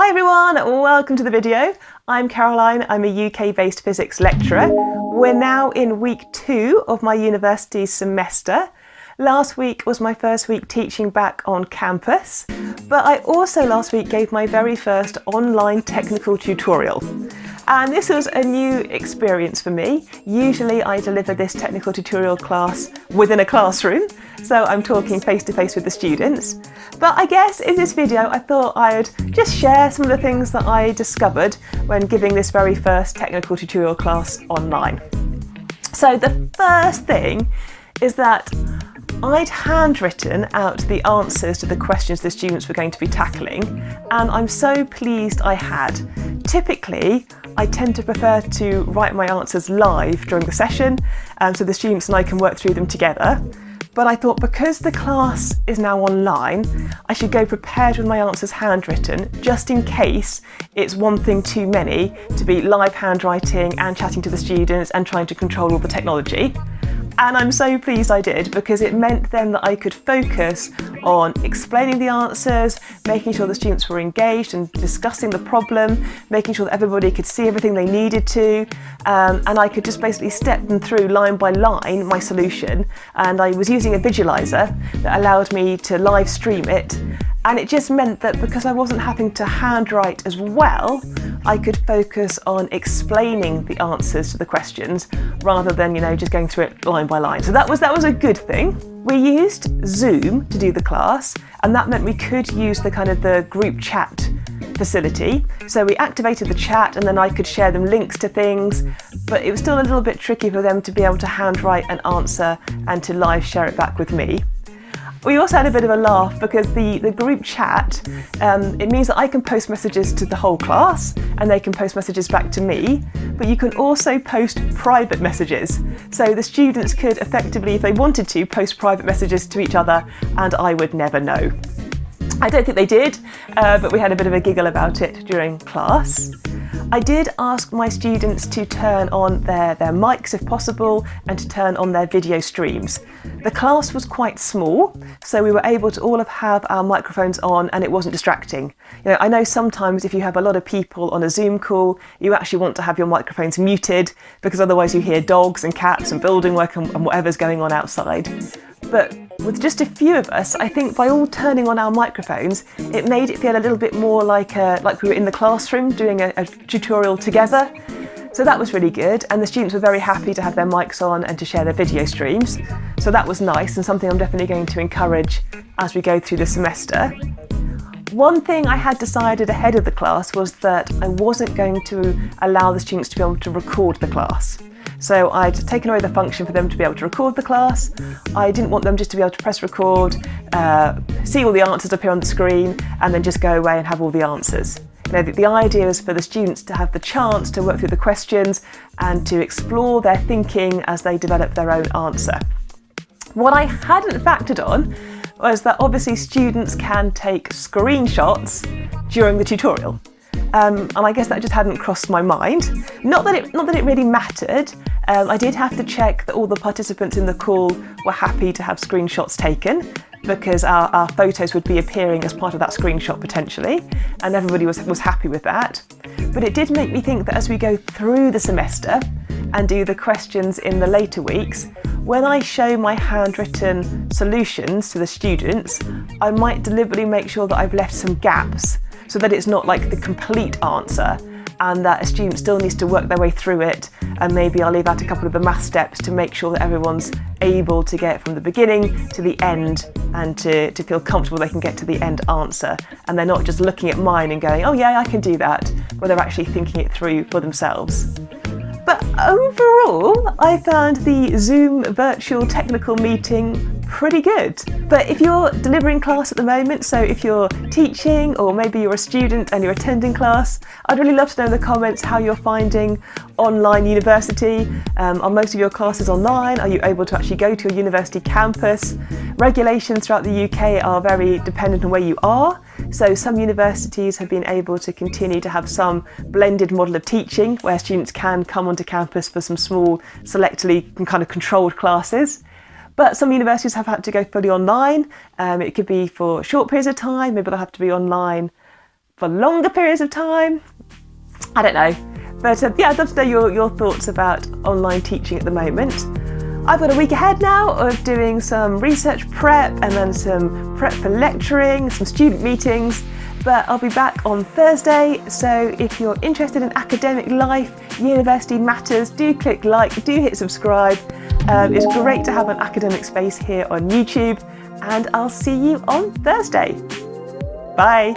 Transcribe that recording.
Hi everyone, welcome to the video. I'm Caroline, I'm a UK-based physics lecturer. We're now in week 2 of my university semester. Last week was my first week teaching back on campus, but I also last week gave my very first online technical tutorial. And this was a new experience for me. Usually I deliver this technical tutorial class within a classroom, so I'm talking face to face with the students. But I guess in this video I thought I'd just share some of the things that I discovered when giving this very first technical tutorial class online. So the first thing is that I'd handwritten out the answers to the questions the students were going to be tackling, and I'm so pleased I had. Typically, I tend to prefer to write my answers live during the session, so the students and I can work through them together. But I thought because the class is now online, I should go prepared with my answers handwritten, just in case it's one thing too many to be live handwriting and chatting to the students and trying to control all the technology. And I'm so pleased I did, because it meant then that I could focus on explaining the answers, making sure the students were engaged and discussing the problem, making sure that everybody could see everything they needed to, and I could just basically step them through line by line my solution. And I was using a visualizer that allowed me to live stream it. And it just meant that because I wasn't having to handwrite as well, I could focus on explaining the answers to the questions rather than, just going through it line by line. So that was a good thing. We used Zoom to do the class, and that meant we could use the group chat facility. So we activated the chat and then I could share them links to things, but it was still a little bit tricky for them to be able to handwrite an answer and to live share it back with me. We also had a bit of a laugh because the group chat, it means that I can post messages to the whole class and they can post messages back to me, but you can also post private messages. So the students could effectively, if they wanted to, post private messages to each other and I would never know. I don't think they did, but we had a bit of a giggle about it during class. I did ask my students to turn on their mics if possible and to turn on their video streams. The class was quite small, so we were able to all have our microphones on and it wasn't distracting. I know sometimes if you have a lot of people on a Zoom call, you actually want to have your microphones muted because otherwise you hear dogs and cats and building work and whatever's going on outside. But with just a few of us, I think by all turning on our microphones, it made it feel a little bit more like we were in the classroom doing a tutorial together. So that was really good, and the students were very happy to have their mics on and to share their video streams. So that was nice and something I'm definitely going to encourage as we go through the semester. One thing I had decided ahead of the class was that I wasn't going to allow the students to be able to record the class. So I'd taken away the function for them to be able to record the class. I didn't want them just to be able to press record, see all the answers appear on the screen, and then just go away and have all the answers. The idea is for the students to have the chance to work through the questions and to explore their thinking as they develop their own answer. What I hadn't factored on was that obviously students can take screenshots during the tutorial. And I guess that just hadn't crossed my mind. Not that it really mattered. I did have to check that all the participants in the call were happy to have screenshots taken, because our photos would be appearing as part of that screenshot potentially, and everybody was happy with that. But it did make me think that as we go through the semester and do the questions in the later weeks, when I show my handwritten solutions to the students, I might deliberately make sure that I've left some gaps so that it's not like the complete answer and that a student still needs to work their way through it, and maybe I'll leave out a couple of the math steps to make sure that everyone's able to get from the beginning to the end and to feel comfortable they can get to the end answer, and they're not just looking at mine and going, oh yeah, I can do that, but they're actually thinking it through for themselves. But overall, I found the Zoom virtual technical meeting pretty good. But if you're delivering class at the moment, so if you're teaching or maybe you're a student and you're attending class, I'd really love to know in the comments how you're finding online university. Are most of your classes online? Are you able to actually go to your university campus? Regulations throughout the UK are very dependent on where you are. So some universities have been able to continue to have some blended model of teaching where students can come onto campus for some small, selectively controlled classes. But some universities have had to go fully online. It could be for short periods of time, maybe they'll have to be online for longer periods of time? I don't know. But yeah, I'd love to know your thoughts about online teaching at the moment. I've got a week ahead now of doing some research prep and then some prep for lecturing, some student meetings, but I'll be back on Thursday. So if you're interested in academic life, university matters, do click like, do hit subscribe. It's great to have an academic space here on YouTube, and I'll see you on Thursday. Bye.